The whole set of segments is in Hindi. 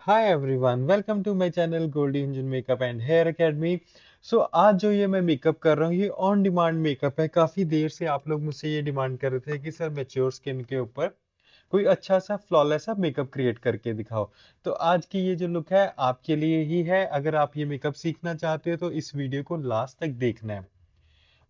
Hi everyone, welcome to my channel Goldie engine makeup and hair academy. So आज जो ये मैं मेकअप कर रहा हूँ ये ऑन डिमांड मेकअप है। काफ़ी देर से आप लोग मुझसे ये डिमांड कर रहे थे कि सर मैच्योर स्किन के ऊपर कोई अच्छा सा फ्लॉलेस सा मेकअप क्रिएट करके दिखाओ। तो आज की ये जो लुक है आपके लिए ही है। अगर आप ये मेकअप सीखना चाहते हो तो इस वीडियो को लास्ट तक देखना है।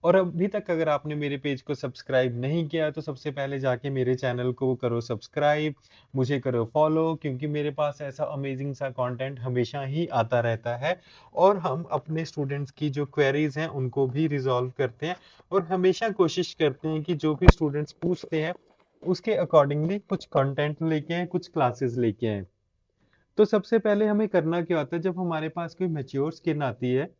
और अभी तक अगर आपने मेरे पेज को सब्सक्राइब नहीं किया तो सबसे पहले जाके मेरे चैनल को करो सब्सक्राइब, मुझे करो फॉलो, क्योंकि मेरे पास ऐसा अमेजिंग सा कंटेंट हमेशा ही आता रहता है। और हम अपने स्टूडेंट्स की जो क्वेरीज हैं उनको भी रिजॉल्व करते हैं और हमेशा कोशिश करते हैं कि जो भी स्टूडेंट्स पूछते हैं उसके अकॉर्डिंगली कुछ कंटेंट लेके आए, कुछ क्लासेस लेके आए। तो सबसे पहले हमें करना क्या होता है जब हमारे पास कोई मैच्योर स्किन आती है,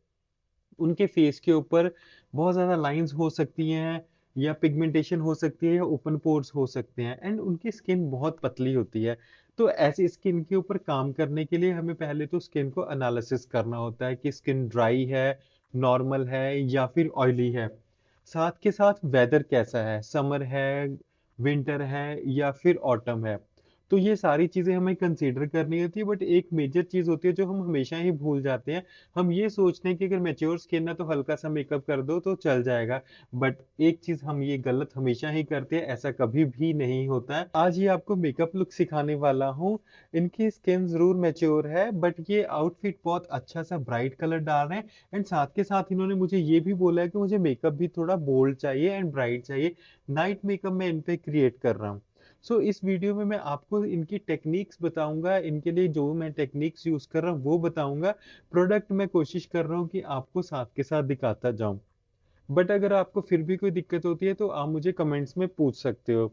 उनके फेस के ऊपर बहुत ज़्यादा लाइंस हो सकती हैं या पिगमेंटेशन हो सकती है या ओपन पोर्स हो सकते हैं एंड उनकी स्किन बहुत पतली होती है। तो ऐसी स्किन के ऊपर काम करने के लिए हमें पहले तो स्किन को एनालिसिस करना होता है कि स्किन ड्राई है, नॉर्मल है या फिर ऑयली है। साथ के साथ वेदर कैसा है, समर है, विंटर है या फिर ऑटम है। तो ये सारी चीज़ें हमें कंसीडर करनी होती है, बट एक मेजर चीज़ होती है जो हम हमेशा ही भूल जाते हैं। हम ये सोचते हैं कि अगर मैच्योर स्किन है तो हल्का सा मेकअप कर दो तो चल जाएगा। बट एक चीज हम ये गलत हमेशा ही करते हैं, ऐसा कभी भी नहीं होता है। आज ये आपको मेकअप लुक सिखाने वाला हूँ। इनकी स्किन जरूर मैच्योर है बट ये आउटफिट बहुत अच्छा सा ब्राइट कलर डाल रहे हैं एंड साथ के साथ इन्होंने मुझे ये भी बोला है कि मुझे मेकअप भी थोड़ा बोल्ड चाहिए एंड ब्राइट चाहिए। नाइट मेकअप मैं इन पे क्रिएट कर रहा हूँ। इस वीडियो में मैं आपको इनकी टेक्निक्स बताऊंगा, इनके लिए जो मैं टेक्निक्स यूज कर रहा हूँ वो बताऊंगा। प्रोडक्ट मैं कोशिश कर रहा हूँ कि आपको साथ के साथ दिखाता जाऊं। बट अगर आपको फिर भी कोई दिक्कत होती है तो आप मुझे कमेंट्स में पूछ सकते हो,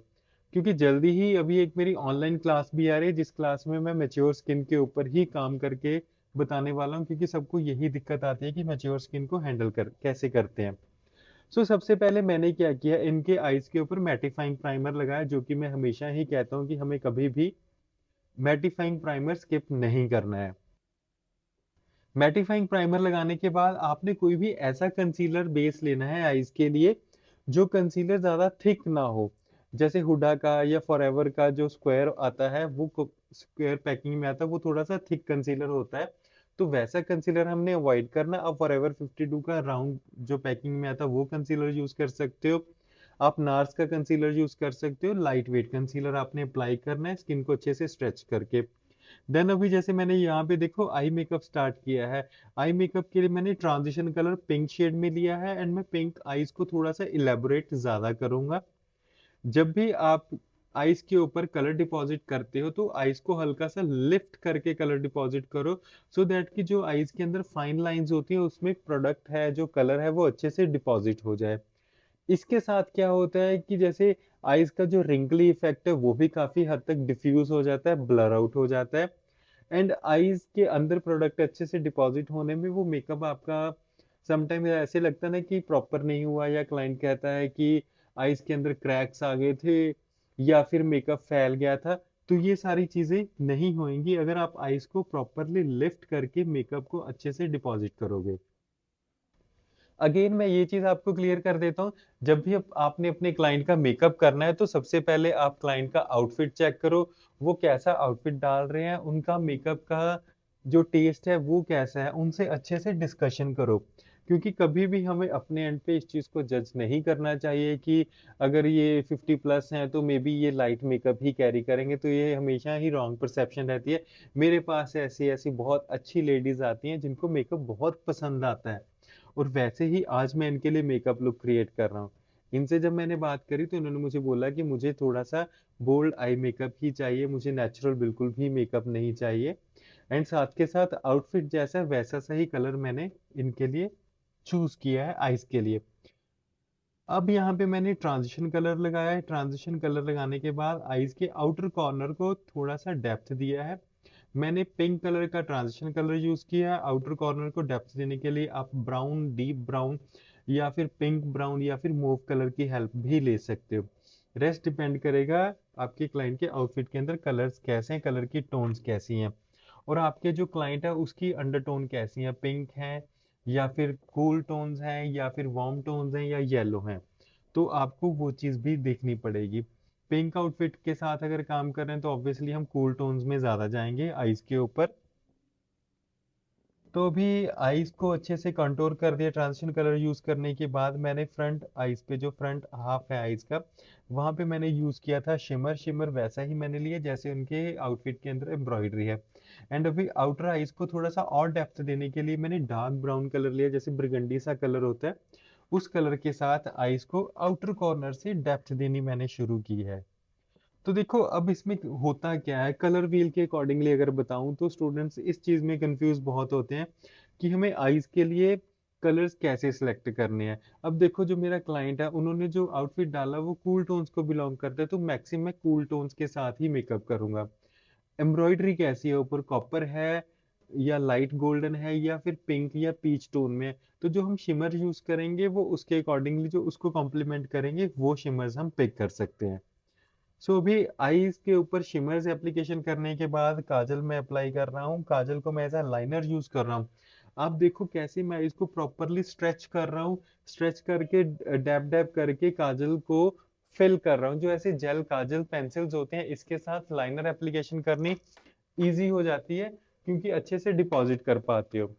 क्योंकि जल्दी ही अभी एक मेरी ऑनलाइन क्लास भी आ रही है जिस क्लास में मैं मैच्योर स्किन के ऊपर ही काम करके बताने वाला हूँ, क्योंकि सबको यही दिक्कत आती है कि मैच्योर स्किन को हैंडल कर कैसे करते हैं। सबसे पहले मैंने क्या किया, इनके आईज के ऊपर मैटिफाइंग प्राइमर लगाया, जो कि मैं हमेशा ही कहता हूँ कि हमें कभी भी मैटिफाइंग प्राइमर स्किप नहीं करना है। मैटिफाइंग प्राइमर लगाने के बाद आपने कोई भी ऐसा कंसीलर बेस लेना है आईज के लिए जो कंसीलर ज़्यादा थिक ना हो। जैसे हुडा का या फॉरएवर का जो स्क्वायर आता है, वो स्क्वायर पैकिंग में आता है, वो थोड़ा सा थिक कंसीलर होता है। तो वैसा कंसीलर हमने अवॉइड करना। आप फॉरएवर 52 का राउंड जो पैकिंग में आता है वो कंसीलर यूज कर सकते हो। आप नार्स का कंसीलर यूज कर सकते हो। लाइट वेट कंसीलर आपने अप्लाई करना है स्किन को अच्छे से स्ट्रेच करके। देन अभी जैसे मैंने यहाँ पे देखो आई मेकअप स्टार्ट किया है। आई मेकअप के लिए मैंने ट्रांजिशन कलर पिंक शेड में लिया है एंड मैं पिंक आईज को थोड़ा सा इलेबोरेट ज्यादा करूंगा। जब भी आप आईज के ऊपर कलर डिपॉजिट करते हो तो आईज को हल्का सा लिफ्ट करके कलर डिपॉजिट करो, सो दैट कि जो आईज के अंदर फाइन लाइंस होती है उसमें प्रोडक्ट है जो कलर है वो अच्छे से डिपॉजिट हो जाए। इसके साथ क्या होता है कि जैसे आईज का जो रिंकली इफेक्ट है वो भी काफी हद तक डिफ्यूज हो जाता है, ब्लर आउट हो जाता है एंड आईज के अंदर प्रोडक्ट अच्छे से डिपॉजिट होने में वो मेकअप आपका समटाइम ऐसे लगता है ना कि प्रॉपर नहीं हुआ, या क्लाइंट कहता है कि आईज के अंदर क्रैक्स आ गए थे या फिर मेकअप फैल गया था। तो ये सारी चीजें नहीं होंगी अगर आप आईज को प्रॉपरली लिफ्ट करके मेकअप को अच्छे से डिपॉजिट करोगे। अगेन मैं ये चीज आपको क्लियर कर देता हूँ, जब भी आपने अपने क्लाइंट का मेकअप करना है तो सबसे पहले आप क्लाइंट का आउटफिट चेक करो, वो कैसा आउटफिट डाल रहे हैं, उनका मेकअप का जो टेस्ट है वो कैसा है, उनसे अच्छे से डिस्कशन करो। क्योंकि कभी भी हमें अपने एंड पे इस चीज को जज नहीं करना चाहिए कि अगर ये 50+ हैं तो मे बी ये लाइट मेकअप ही कैरी करेंगे, तो ये हमेशा ही रॉन्ग परसेप्शन रहती है। मेरे पास ऐसी ऐसी बहुत अच्छी लेडीज आती हैं जिनको मेकअप बहुत पसंद आता है और वैसे ही आज मैं इनके लिए मेकअप लुक क्रिएट कर रहा हूँ। इनसे जब मैंने बात करी तो इन्होंने मुझे बोला कि मुझे थोड़ा सा बोल्ड आई मेकअप ही चाहिए, मुझे नेचुरल बिल्कुल भी मेकअप नहीं चाहिए। एंड साथ के साथ आउटफिट जैसा वैसा सही कलर मैंने इनके लिए चूज किया है आइस के लिए। अब यहाँ पे मैंने ट्रांजिशन कलर लगाया है। ट्रांजिशन कलर लगाने के बाद आइज के आउटर कॉर्नर को थोड़ा सा डेप्थ दिया है। मैंने पिंक कलर का ट्रांजिशन कलर यूज किया है। आउटर कॉर्नर को डेप्थ देने के लिए आप ब्राउन, डीप ब्राउन या फिर पिंक ब्राउन या फिर मूव कलर की हेल्प भी ले सकते हो। रेस्ट डिपेंड करेगा आपके क्लाइंट के आउटफिट के अंदर कलर्स कैसे हैं, कलर की टोन्स कैसी हैं और आपके जो क्लाइंट है उसकी अंडरटोन कैसी है, पिंक है या फिर कूल टोन्स हैं या फिर वार्म टोन्स हैं या येलो हैं। तो आपको वो चीज़ भी देखनी पड़ेगी। पिंक आउटफिट के साथ अगर काम कर रहे हैं तो ऑब्वियसली हम कूल टोन्स में ज़्यादा जाएंगे आईज के ऊपर। तो अभी आईज को अच्छे से कंटूर कर दिया ट्रांजिशन कलर यूज करने के बाद, मैंने फ्रंट आईज पे जो फ्रंट हाफ है आईज का, वहां पे मैंने यूज किया था शिमर। शिमर वैसा ही मैंने लिया जैसे उनके आउटफिट के अंदर एम्ब्रॉयडरी है। एंड अभी आउटर आईज को थोड़ा सा और डेप्थ देने के लिए मैंने डार्क ब्राउन कलर लिया, जैसे ब्रिगंडी सा कलर होता है, उस कलर के साथ आईज को आउटर कॉर्नर से डेप्थ देनी मैंने शुरू की है। तो देखो अब इसमें होता क्या है, कलर व्हील के अकॉर्डिंगली अगर बताऊं तो स्टूडेंट्स इस चीज में कंफ्यूज बहुत होते हैं कि हमें आईज के लिए कलर्स कैसे सिलेक्ट करने हैं। अब देखो जो मेरा क्लाइंट है उन्होंने जो आउटफिट डाला वो कूल टोन्स को बिलोंग करता है, तो मैक्सिमम मैं कूल टोन्स के साथ ही मेकअप करूंगा। एम्ब्रॉयडरी कैसी है, ऊपर कॉपर है या लाइट गोल्डन है या फिर पिंक या पीच टोन में, तो जो हम शिमर यूज करेंगे वो उसके अकॉर्डिंगली जो उसको कॉम्प्लीमेंट करेंगे वो शिमर्स हम पिक कर सकते हैं। सो अभी आईज के ऊपर शिमर्स एप्लीकेशन करने के बाद काजल मैं अप्लाई कर रहा हूँ। काजल को मैं एज अ लाइनर यूज कर रहा हूँ। आप देखो कैसे मैं इसको प्रॉपरली स्ट्रेच कर रहा हूँ, स्ट्रेच करके डैब डैब करके काजल को फिल कर रहा हूँ। जो ऐसे जेल काजल पेंसिल्स होते हैं इसके साथ लाइनर एप्लीकेशन करनी इजी हो जाती है, क्योंकि अच्छे से डिपॉजिट कर पाते हो।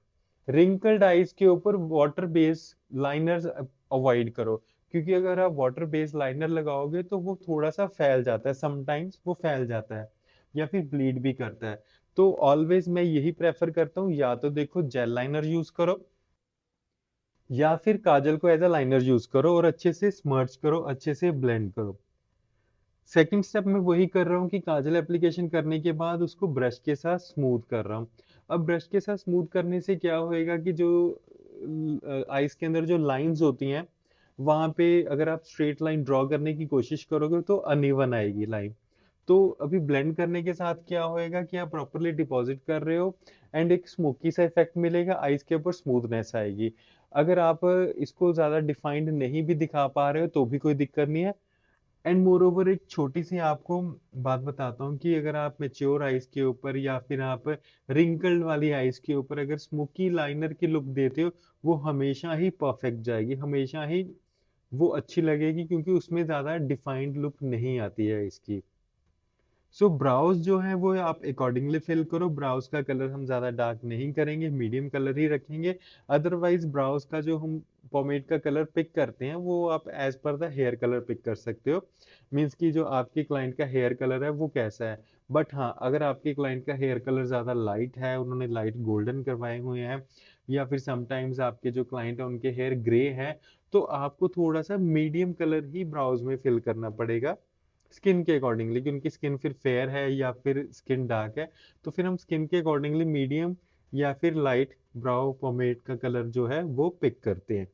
रिंकल्ड आईज के ऊपर वाटर बेस्ड लाइनर्स अवॉइड करो, क्योंकि अगर आप वाटर बेस्ड लाइनर लगाओगे तो वो थोड़ा सा फैल जाता है, समटाइम्स वो फैल जाता है या फिर ब्लीड भी करता है। तो ऑलवेज मैं यही प्रेफर करता हूँ, या तो देखो जेल लाइनर यूज करो या फिर काजल को एज अ लाइनर यूज करो और अच्छे से स्मर्च करो, अच्छे से ब्लेंड करो। सेकंड स्टेप मैं वही कर रहा हूँ कि काजल एप्लीकेशन करने के बाद उसको ब्रश के साथ स्मूथ कर रहा हूँ। अब ब्रश के साथ स्मूथ करने से क्या होएगा कि जो आईज के अंदर जो लाइंस होती हैं वहां पे अगर आप स्ट्रेट लाइन ड्रॉ करने की कोशिश करोगे तो अनइवन आएगी लाइन। तो अभी ब्लेंड करने के साथ क्या होएगा कि आप प्रॉपरली डिपॉजिट कर रहे हो एंड एक स्मोकी सा इफेक्ट मिलेगा, आईज के ऊपर स्मूथनेस आएगी। अगर आप इसको ज्यादा डिफाइंड नहीं भी दिखा पा रहे हो तो भी कोई दिक्कत नहीं है। एंड मोर ओवर एक छोटी सी आपको बात बताता हूँ कि अगर आप मेच्योर आइज के ऊपर या फिर आप रिंकल्ड वाली आइज के ऊपर अगर स्मोकी लाइनर की लुक देते हो, वो हमेशा ही परफेक्ट जाएगी, हमेशा ही वो अच्छी लगेगी, क्योंकि उसमें ज्यादा डिफाइंड लुक नहीं आती है इसकी। सो ब्राउज जो है वो आप अकॉर्डिंगली फिल करो। ब्राउज का कलर हम ज्यादा डार्क नहीं करेंगे, मीडियम कलर ही रखेंगे। अदरवाइज ब्राउज का जो हम पोमेड का कलर पिक करते हैं वो आप as per the hair colour pick कर सकते हो, मीन्स कि जो आपके क्लाइंट का हेयर कलर है वो कैसा है। बट हाँ, अगर आपके क्लाइंट का हेयर कलर ज्यादा लाइट है, उन्होंने लाइट गोल्डन करवाए हुए हैं, या फिर समटाइम्स आपके जो क्लाइंट है उनके हेयर ग्रे है, तो आपको थोड़ा सा मीडियम कलर ही ब्राउज में फिल करना पड़ेगा स्किन के अकॉर्डिंगली, कि उनकी स्किन फिर फेयर है या फिर स्किन डार्क है, तो फिर हम स्किन के अकॉर्डिंगली मीडियम या फिर लाइट ब्राउ पोमेड का कलर जो है वो पिक करते हैं।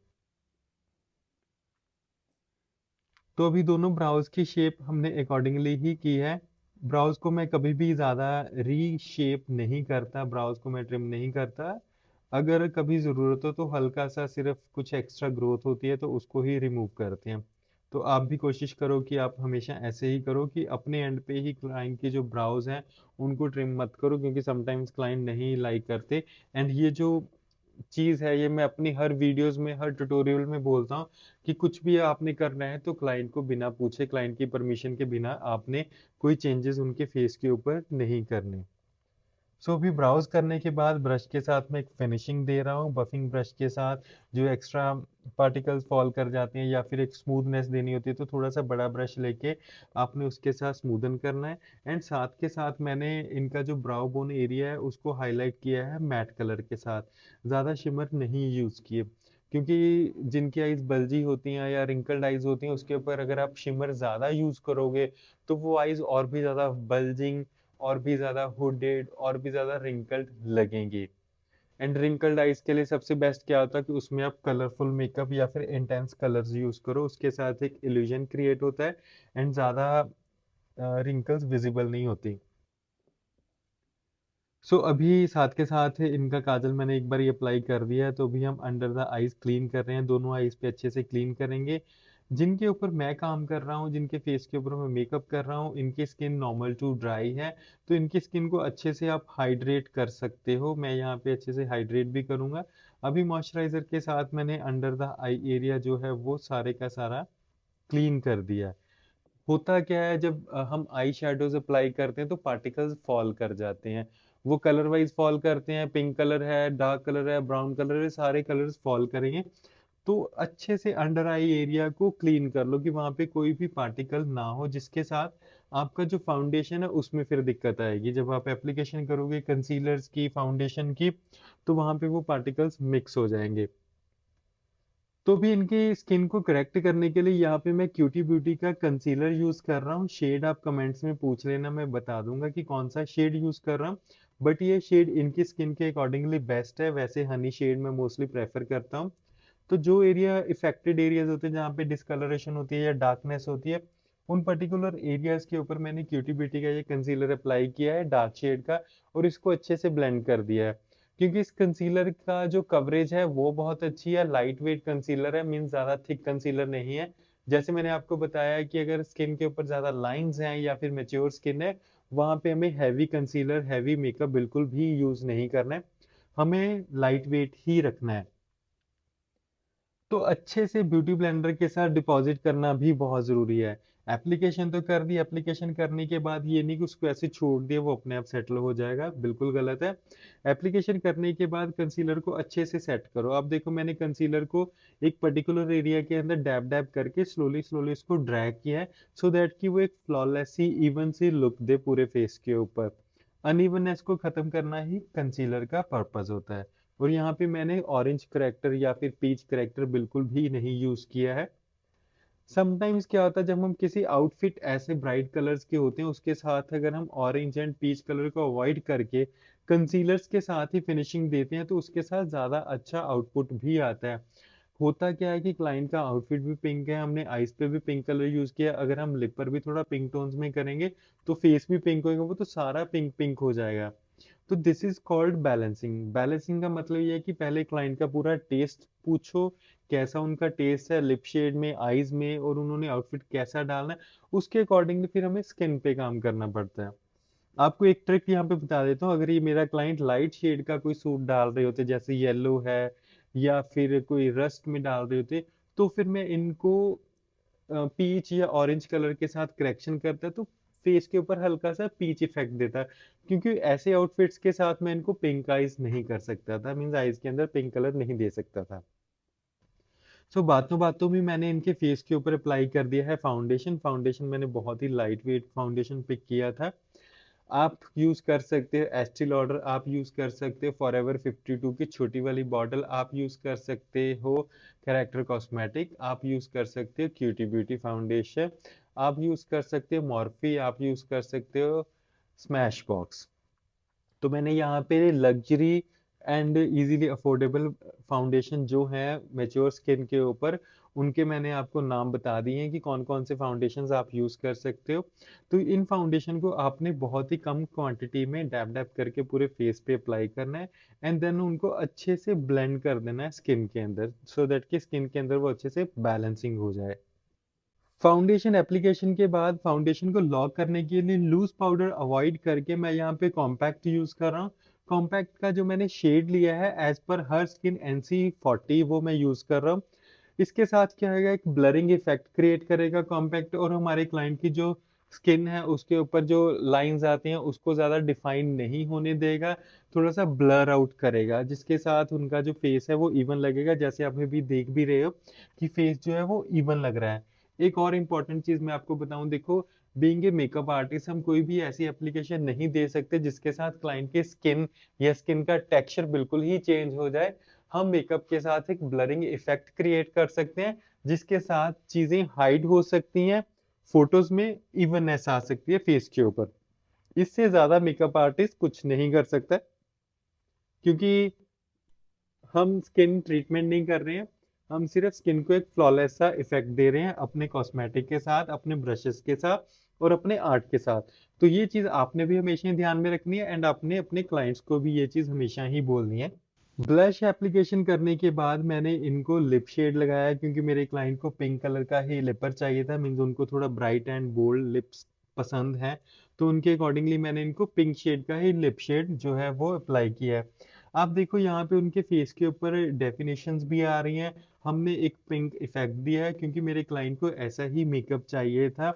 तो अभी दोनों ब्राउज की शेप हमने अकॉर्डिंगली ही की है। ब्राउज को मैं कभी भी ज़्यादा रीशेप नहीं करता, ब्राउज को मैं ट्रिम नहीं करता। अगर कभी ज़रूरत हो तो हल्का सा सिर्फ कुछ एक्स्ट्रा ग्रोथ होती है तो उसको ही रिमूव करते हैं। तो आप भी कोशिश करो कि आप हमेशा ऐसे ही करो कि अपने एंड पे ही क्लाइंट के जो ब्राउज हैं उनको ट्रिम मत करो, क्योंकि समटाइम्स क्लाइंट नहीं लाइक करते। एंड ये जो चीज है ये मैं अपनी हर वीडियोस में हर ट्यूटोरियल में बोलता हूँ कि कुछ भी आपने करना है तो क्लाइंट को बिना पूछे, क्लाइंट की परमिशन के बिना आपने कोई चेंजेस उनके फेस के ऊपर नहीं करने। सो अभी ब्राउज करने के बाद ब्रश के साथ मैं एक फिनिशिंग दे रहा हूँ, बफिंग ब्रश के साथ। जो एक्स्ट्रा पार्टिकल्स फॉल कर जाते हैं या फिर एक स्मूथनेस देनी होती है तो थोड़ा सा बड़ा ब्रश लेके आपने उसके साथ स्मूदन करना है। एंड साथ के साथ मैंने इनका जो ब्राउ बोन एरिया है उसको हाईलाइट किया है मैट कलर के साथ, ज़्यादा शिमर नहीं यूज़ किए, क्योंकि जिनकी आईज बल्जी होती हैं या रिंकल्ड आईज होती हैं उसके ऊपर अगर आप शिमर ज़्यादा यूज़ करोगे तो वो आईज और भी ज़्यादा बल्जिंग और भी ज्यादा हुडेड और भी ज्यादा रिंकल्ड लगेंगी। एंड रिंकल्ड आइज के लिए सबसे बेस्ट क्या होता है कि उसमें आप कलरफुल मेकअप या फिर इंटेंस कलर्स यूज करो, उसके साथ एक इल्यूजन क्रिएट होता है एंड ज्यादा रिंकल्स विजिबल नहीं होती। सो अभी साथ के साथ इनका काजल मैंने एक बार ही अप्लाई कर दिया है, तो अभी हम अंडर द आईज क्लीन कर रहे हैं, दोनों आईज पे अच्छे से क्लीन करेंगे। जिनके ऊपर मैं काम कर रहा हूँ, जिनके फेस के ऊपर मैं मेकअप कर रहा हूँ, इनकी स्किन नॉर्मल टू ड्राई है, तो इनकी स्किन को अच्छे से आप हाइड्रेट कर सकते हो। मैं यहाँ पे अच्छे से हाइड्रेट भी करूँगा। अभी मॉइस्चराइजर के साथ मैंने अंडर द आई एरिया जो है वो सारे का सारा क्लीन कर दिया है। होता क्या है जब हम आई शैडोज अप्लाई करते हैं तो पार्टिकल्स फॉल कर जाते हैं। वो कलर वाइज फॉल करते हैं, पिंक कलर है, डार्क कलर है, ब्राउन कलर है, सारे कलर्स फॉल करेंगे। तो अच्छे से अंडर आई एरिया को क्लीन कर लो कि वहां पे कोई भी पार्टिकल ना हो, जिसके साथ आपका जो फाउंडेशन है उसमें फिर दिक्कत आएगी। जब आप एप्लीकेशन करोगे कंसीलर्स की, फाउंडेशन की, तो वहां पे वो पार्टिकल्स मिक्स हो जाएंगे। तो भी इनकी स्किन को करेक्ट करने के लिए यहाँ पे मैं क्यूटी ब्यूटी का कंसीलर यूज कर रहा हूँ। शेड आप कमेंट्स में पूछ लेना, मैं बता दूंगा कि कौन सा शेड यूज कर रहा हूँ। बट ये शेड इनकी स्किन के अकॉर्डिंगली बेस्ट है। वैसे हनी शेड मैं मोस्टली प्रेफर करता हूँ। तो जो एरिया इफेक्टेड एरियाज होते हैं जहाँ पे डिस्कलरेशन होती है या डार्कनेस होती है, उन पर्टिकुलर एरियाज के ऊपर मैंने क्यूटी ब्यूटी का ये कंसीलर अप्लाई किया है डार्क शेड का, और इसको अच्छे से ब्लेंड कर दिया है। क्योंकि इस कंसीलर का जो कवरेज है वो बहुत अच्छी है, लाइट वेट कंसीलर है, मीन ज्यादा थिक कंसीलर नहीं है। जैसे मैंने आपको बताया कि अगर स्किन के ऊपर ज्यादा लाइंस हैं या फिर मेच्योर स्किन है, वहां पे हमें हैवी कंसीलर, हैवी मेकअप बिल्कुल भी यूज नहीं करना है, हमें लाइट वेट ही रखना है। तो अच्छे से ब्यूटी ब्लेंडर के साथ डिपॉजिट करना भी बहुत जरूरी है। एप्लीकेशन तो कर दी, एप्लीकेशन करने के बाद ये नहीं कि उसको ऐसे छोड़ दिया वो अपने आप सेटल हो जाएगा, बिल्कुल गलत है। एप्लीकेशन करने के बाद कंसीलर को अच्छे से सेट करो। अब देखो मैंने कंसीलर को एक पर्टिकुलर एरिया के अंदर डैब डैब करके स्लोली स्लोली इसको ड्रैग किया है, सो दैट कि वो एक flawless see even see look दे पूरे फेस के ऊपर। अनइवननेस को खत्म करना ही कंसीलर का पर्पस होता है। और यहाँ पे मैंने ऑरेंज करेक्टर या फिर पीच करेक्टर बिल्कुल भी नहीं यूज किया है। समटाइम्स क्या होता है जब हम किसी आउटफिट ऐसे ब्राइट कलर्स के होते हैं उसके साथ अगर हम ऑरेंज एंड पीच कलर को अवॉइड करके कंसीलर्स के साथ ही फिनिशिंग देते हैं तो उसके साथ ज्यादा अच्छा आउटपुट भी आता है। होता क्या है कि क्लाइंट का आउटफिट भी पिंक है, हमने आईज पे भी पिंक कलर यूज किया, अगर हम लिप पर भी थोड़ा पिंक टोन्स में करेंगे तो फेस भी पिंक होगा, वो तो सारा पिंक पिंक हो जाएगा। तो this is called balancing. Balancing का मतलब ये है कि पहले क्लाइंट का पूरा टेस्ट पूछो, कैसा उनका टेस्ट है लिप शेड में, आईज में, और उन्होंने आउटफिट कैसा डालना है, उसके अकॉर्डिंगली फिर हमें स्किन पे काम करना पड़ता है। आपको एक ट्रिक यहाँ पे बता देता हूँ, अगर ये मेरा क्लाइंट लाइट शेड का कोई सूट डाल रहे होते जैसे येलो है या फिर कोई रस्ट में डाल रहे होते, तो फिर मैं इनको पीच या ऑरेंज कलर के साथ करेक्शन करता तो फेस के ऊपर हल्का सा पीच इफेक्ट देता। क्योंकि ऐसे आउटफिट्स के साथ मैं इनको पिंक आईज नहीं कर सकता था, मीन्स आईज के अंदर पिंक कलर नहीं दे सकता था। सो बातों बातों में मैंने इनके फेस के ऊपर अप्लाई कर दिया है फाउंडेशन। फाउंडेशन मैंने बहुत ही लाइट वेट फाउंडेशन पिक किया था। आप यूज कर सकते हो एस्टी लॉडर, आप यूज कर सकते हो फॉरएवर 52 की छोटी वाली बॉटल, आप यूज कर सकते हो कैरेक्टर कॉस्मेटिक, आप यूज कर सकते हो क्यूटी ब्यूटी फाउंडेशन, आप यूज कर सकते हो मॉर्फी, आप यूज कर सकते हो स्मैश बॉक्स। तो मैंने यहाँ पे luxury and easily affordable foundation जो है मेच्योर स्किन के ऊपर, उनके मैंने आपको नाम बता दिए हैं कि कौन कौन से फाउंडेशंस आप यूज कर सकते हो। तो इन फाउंडेशन को आपने बहुत ही कम क्वांटिटी में डैब डैब करके पूरे फेस पे अप्लाई करना है, एंड देन उनको अच्छे से ब्लेंड कर देना है स्किन के अंदर, सो दैट कि स्किन के अंदर वो अच्छे से बैलेंसिंग हो जाए। फाउंडेशन एप्लीकेशन के बाद फाउंडेशन को लॉक करने के लिए लूज पाउडर अवॉइड करके मैं यहाँ पे कॉम्पैक्ट यूज कर रहा हूँ। कॉम्पैक्ट का जो मैंने शेड लिया है एज पर हर स्किन NC40 वो मैं यूज कर रहा हूँ। इसके साथ क्या होगा, एक ब्लरिंग इफेक्ट क्रिएट करेगा कॉम्पैक्ट, और हमारे क्लाइंट की जो स्किन है उसके ऊपर जो लाइंस आती हैं उसको ज्यादा डिफाइन नहीं होने देगा, थोड़ा सा ब्लर आउट करेगा, जिसके साथ उनका जो फेस है वो इवन लगेगा। जैसे आप भी देख भी रहे हो कि फेस जो है वो इवन लग रहा है। एक और इम्पॉर्टेंट चीज मैं आपको बताऊं, देखो बीइंग ए मेकअप आर्टिस्ट हम कोई भी ऐसी एप्लीकेशन नहीं दे सकते जिसके साथ क्लाइंट के स्किन या स्किन का टेक्सचर बिल्कुल ही चेंज हो जाए। हम मेकअप के साथ एक ब्लरिंग इफेक्ट क्रिएट कर सकते हैं जिसके साथ चीजें हाइड हो सकती हैं, फोटोज में इवननेस आ सकती है फेस के ऊपर। इससे ज्यादा मेकअप आर्टिस्ट कुछ नहीं कर सकता, क्योंकि हम स्किन ट्रीटमेंट नहीं कर रहे हैं, हम सिर्फ स्किन को एक फ्लॉलेस सा इफेक्ट दे रहे हैं अपने कॉस्मेटिक के साथ, अपने ब्रशेस के साथ और अपने आर्ट के साथ। तो ये चीज आपने भी हमेशा ही ध्यान में रखनी है, एंड आपने अपने क्लाइंट्स को भी ये चीज हमेशा ही बोलनी है। ब्लश एप्लीकेशन करने के बाद मैंने इनको लिप शेड लगाया, क्योंकि मेरे क्लाइंट को पिंक कलर का ही लिपर चाहिए था, मीन्स उनको थोड़ा ब्राइट एंड बोल्ड लिप्स पसंद है। तो उनके अकॉर्डिंगली मैंने इनको पिंक शेड का ही लिप शेड जो है वो अप्लाई किया है। आप देखो यहाँ पे उनके फेस के ऊपर डेफिनेशंस भी आ रही हैं। हमने एक पिंक इफेक्ट दिया है क्योंकि मेरे क्लाइंट को ऐसा ही मेकअप चाहिए था।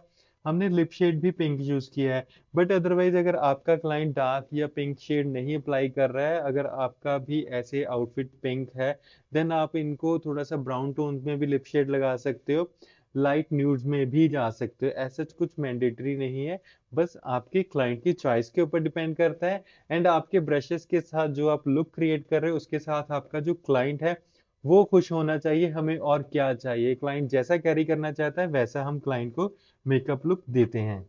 हमने लिप शेड भी पिंक यूज किया है। बट अदरवाइज अगर आपका क्लाइंट डार्क या पिंक शेड नहीं अप्लाई कर रहा है, अगर आपका भी ऐसे आउटफिट पिंक है, देन आप इनको थोड़ा सा ब्राउन टोन में भी लिप शेड लगा सकते हो, लाइट न्यूड्स में भी जा सकते हो। ऐसा कुछ मैंडेटरी नहीं है, बस आपके क्लाइंट की चॉइस के ऊपर डिपेंड करता है। एंड आपके ब्रशेस के साथ जो आप लुक क्रिएट कर रहे हो, उसके साथ आपका जो क्लाइंट है वो खुश होना चाहिए। हमें और क्या चाहिए, क्लाइंट जैसा कैरी करना चाहता है वैसा हम क्लाइंट को मेकअप लुक देते हैं।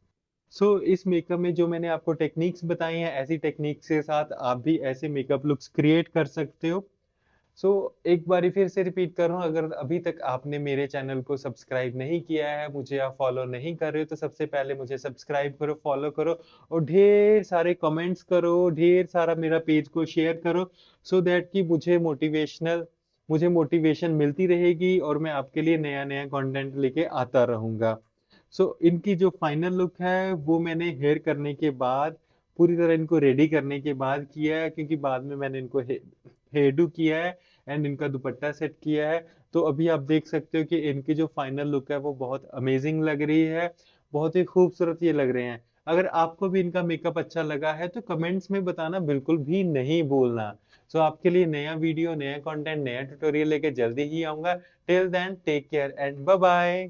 इस मेकअप में जो मैंने आपको टेक्निक्स बताई हैं, ऐसी टेक्निक्स के साथ आप भी ऐसे मेकअप लुक्स क्रिएट कर सकते हो। सो एक बारी फिर से रिपीट कर रहा हूँ, अगर अभी तक आपने मेरे चैनल को सब्सक्राइब नहीं किया है, मुझे आप फॉलो नहीं कर रहे हो, तो सबसे पहले मुझे सब्सक्राइब करो, फॉलो करो और ढेर सारे कमेंट्स करो, ढेर सारा मेरा पेज को शेयर करो, सो दैट कि मुझे मोटिवेशन मिलती रहेगी और मैं आपके लिए नया नया कंटेंट लेके आता रहूंगा। इनकी जो फाइनल लुक है वो मैंने हेयर करने के बाद, पूरी तरह इनको रेडी करने के बाद किया है, क्योंकि बाद में मैंने इनको हेयर डू किया है एंड इनका दुपट्टा सेट किया है। तो अभी आप देख सकते हो कि इनकी जो फाइनल लुक है वो बहुत अमेजिंग लग रही है, बहुत ही खूबसूरत ये लग रहे हैं। अगर आपको भी इनका मेकअप अच्छा लगा है तो कमेंट्स में बताना बिल्कुल भी नहीं भूलना। आपके लिए नया वीडियो, नया कंटेंट, नया ट्यूटोरियल लेके जल्दी ही आऊंगा। Till then take care and bye bye.